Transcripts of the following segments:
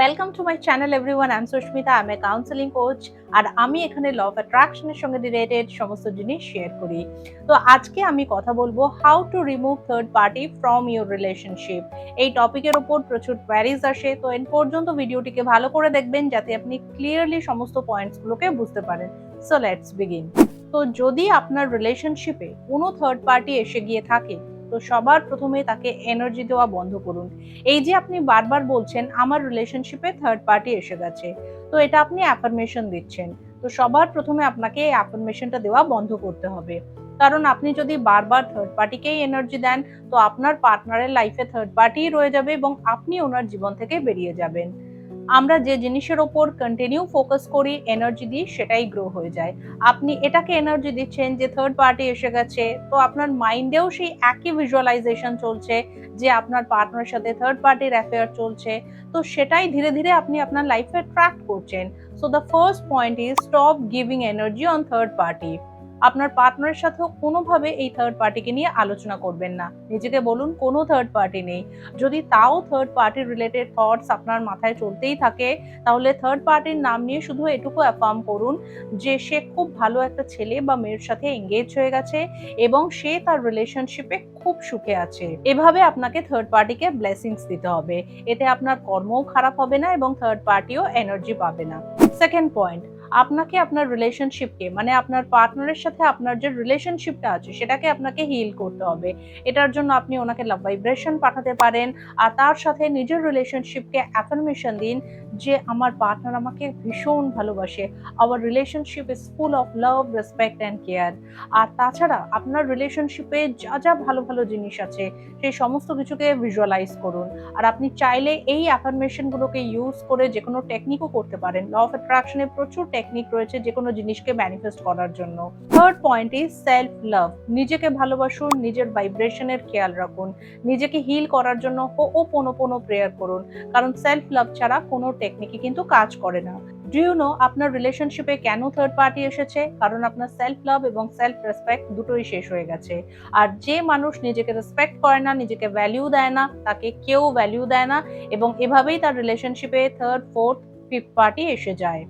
Welcome to my channel everyone. I am Susmita, I am a counselling coach. আর আমি এখানে law of অ্যাট্রাকশনের সঙ্গে related সমস্ত জিনিস শেয়ার করি। তো আজকে আমি কথা বলবো how to remove third party from your relationship. এই টপিকের ওপর প্রচুর কোয়ারিজ আসে, তো এন পর্যন্ত ভিডিওটিকে ভালো করে দেখবেন যাতে আপনি ক্লিয়ারলি সমস্ত পয়েন্টসগুলোকে বুঝতে পারেন। So let's begin. তো যদি আপনার রিলেশনশিপে কোনো থার্ড পার্টি এসে গিয়ে থাকে, তো সবার প্রথমে তাকে এনার্জি দেওয়া বন্ধ করুন। এই যে আপনি বারবার বলছেন আমার রিলেশনশিপে থার্ড পার্টি এসে গেছে, তো এটা আপনি অ্যাফার্মেশন দিচ্ছেন। তো সবার প্রথমে আপনাকে এই অ্যাফার্মেশনটা দেওয়া বন্ধ করতে হবে। কারণ আপনি যদি বারবার থার্ড পার্টিকেই এনার্জি দেন, তো আপনার পার্টনারের লাইফে থার্ড পার্টিই রয়ে যাবে এবং আপনি ওনার জীবন থেকে বেরিয়ে যাবেন। আমরা যে জিনিসের ওপর কন্টিনিউ ফোকাস করি, এনার্জি দিই, সেটাই গ্রো হয়ে যায়। আপনি এটাকে এনার্জি দিচ্ছেন যে থার্ড পার্টি এসে গেছে, তো আপনার মাইন্ডেও সেই একই ভিজুয়ালাইজেশন চলছে যে আপনার পার্টনারের সাথে থার্ড পার্টির অ্যাফেয়ার চলছে। তো সেটাই ধীরে ধীরে আপনি আপনার লাইফে অ্যাট্রাক্ট করছেন। So the first point is stop giving energy on third party. আপনার পার্টনারের সাথেও কোনোভাবে এই থার্ড পার্টিকে নিয়ে আলোচনা করবেন না। নিজেকে বলুন কোনো থার্ড পার্টি নেই। যদি তাও থার্ড পার্টি রিলেটেড থটস আপনার মাথায় চলতেই থাকে, তাহলে থার্ড পার্টির নাম নিয়ে শুধু এটুকু অ্যাফার্ম করুন যে সে খুব ভালো একটা ছেলে বা মেয়ের সাথে এঙ্গেজ হয়ে গেছে এবং সে তার রিলেশনশিপে খুব সুখে আছে। এভাবে আপনাকে থার্ড পার্টিকে ব্লেসিংস দিতে হবে। এতে আপনার কর্মও খারাপ হবে না এবং থার্ড পার্টিও এনার্জি পাবে না। সেকেন্ড পয়েন্ট, আপনাকে আপনার রিলেশনশিপকে, মানে আপনার পার্টনারের সাথে আপনার যে রিলেশনশিপটা আছে সেটাকে আপনাকে হিল করতে হবে। এটার জন্য আপনি ওনাকে লাভ ভাইব্রেশন পাঠাতে পারেন, আর তার সাথে নিজের রিলেশনশিপকে অ্যাফার্মেশন দিন যে আমার পার্টনার আমাকে ভীষণ ভালোবাসে, our relationship is full of love, respect and care. আর তাছাড়া আপনার রিলেশনশিপে যা যা ভালো ভালো জিনিস আছে সেই সমস্ত কিছুকে ভিজুয়ালাইজ করুন। আর আপনি চাইলে এই অ্যাফার্মেশনগুলোকে ইউজ করে যে কোনো টেকনিকও করতে পারেন। ল অফ অ্যাট্রাকশনে প্রচুর টেকনিক রয়েছে যে কোনো জিনিসকে ম্যানিফেস্ট করার জন্য। Third point is self love. নিজেকে ভালোবাসুন, নিজের ভাইব্রেশনের খেয়াল রাখুন, নিজেকে হিল করার জন্য হো'ওপনোপোনো প্রেয়ার করুন। কারণ সেলফ লাভ ছাড়া কোনো টেকনিকই কিন্তু কাজ করে না। ডু ইউ নো আপনার রিলেশনশিপে কেন থার্ড পার্টি এসেছে? কারণ আপনার সেলফ লাভ এবং সেলফ রেসপেক্ট দুটোই শেষ হয়ে গেছে। আর যে মানুষ নিজেকে রেসপেক্ট করে না, নিজেকে ভ্যালিউ দেয় না, তাকে কেউ ভ্যালিউ দেয় না এবং এভাবেই তার রিলেশনশিপে থার্ড, ফোর্থ, ফিফথ পার্টি এসে যায়।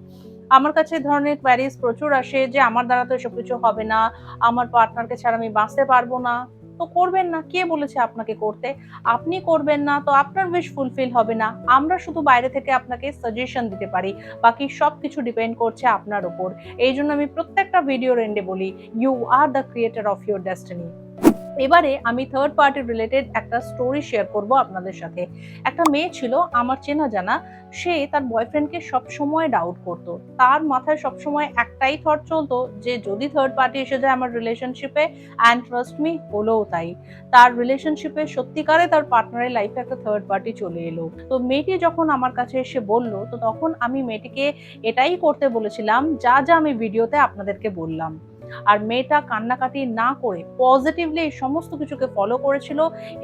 আমার কাছে এই ধরনের কোয়ারিজ প্রচুর আসে যে আমার দ্বারা তো এসব কিছু হবে না, আমার পার্টনারকে ছাড়া আমি বাঁচতে পারবো না। তো করবেন না, কে বলেছে আপনাকে করতে? আপনি করবেন না তো আপনার উইশ ফুলফিল হবে না। আমরা শুধু বাইরে থেকে আপনাকে সাজেশন দিতে পারি, বাকি সবকিছু ডিপেন্ড করছে আপনার উপর। এই জন্য আমি প্রত্যেকটা ভিডিওর এন্ডে বলি, you are the creator of your destiny. এবারে আমি থার্ড পার্টি রিলেটেড একটা স্টোরি শেয়ার করব আপনাদের সাথে। একটা মেয়ে ছিল আমার চেনা জানা, সে তার বয়ফ্রেন্ডকে সবসময় ডাউট করতো। তার মাথায় সবসময় একটাই থট চলতো যে যদি থার্ড পার্টি এসে যায় আমার রিলেশনশিপে, অ্যান্ড ট্রাস্ট মি হলোও তাই। তার রিলেশনশিপে সত্যিকারে তার পার্টনারের লাইফে একটা থার্ড পার্টি চলে এলো। তো মেয়েটি যখন আমার কাছে এসে বলল, তো তখন আমি মেয়েটিকে এটাই করতে বলেছিলাম যা যা আমি ভিডিওতে আপনাদেরকে বললাম। আর মেয়েটা কান্নাকাটি না করে পজিটিভলি এই সমস্ত কিছুকে ফলো করেছিল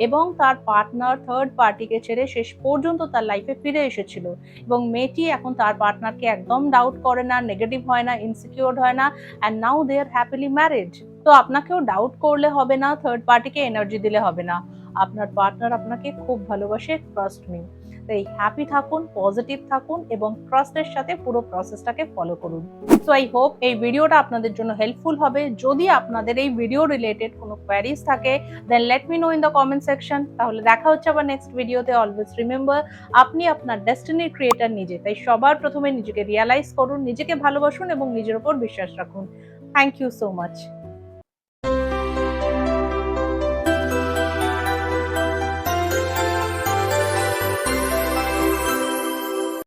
এবং তার পার্টনার থার্ড পার্টিকে ছেড়ে শেষ পর্যন্ত তার লাইফে ফিরে এসেছিল। এবং মেয়েটি এখন তার পার্টনারকে একদম ডাউট করে না, নেগেটিভ হয় না, ইনসিকিউর হয় না, and now they are happily married. তো আপনাকেও ডাউট করলে হবে না, থার্ড পার্টিকে এনার্জি দিলে হবে না। আপনার পার্টনার আপনাকে খুব ভালোবাসে, ট্রাস্ট মি। তাই হ্যাপি থাকুন, পজিটিভ থাকুন এবং ট্রাস্টের সাথে পুরো প্রসেসটাকে ফলো করুন। সো আই হোপ এই ভিডিওটা আপনাদের জন্য হেল্পফুল হবে। যদি আপনাদের এই ভিডিও রিলেটেড কোনো কোয়ারিজ থাকে, then let me know in the comment section. তাহলে দেখা হচ্ছে আবার নেক্সট ভিডিওতে। অলওয়েজ রিমেম্বার, আপনি আপনার ডেস্টিনির ক্রিয়েটর নিজে। তাই সবার প্রথমে নিজেকে রিয়ালাইজ করুন, নিজেকে ভালোবাসুন এবং নিজের উপর বিশ্বাস রাখুন। Thank you so much.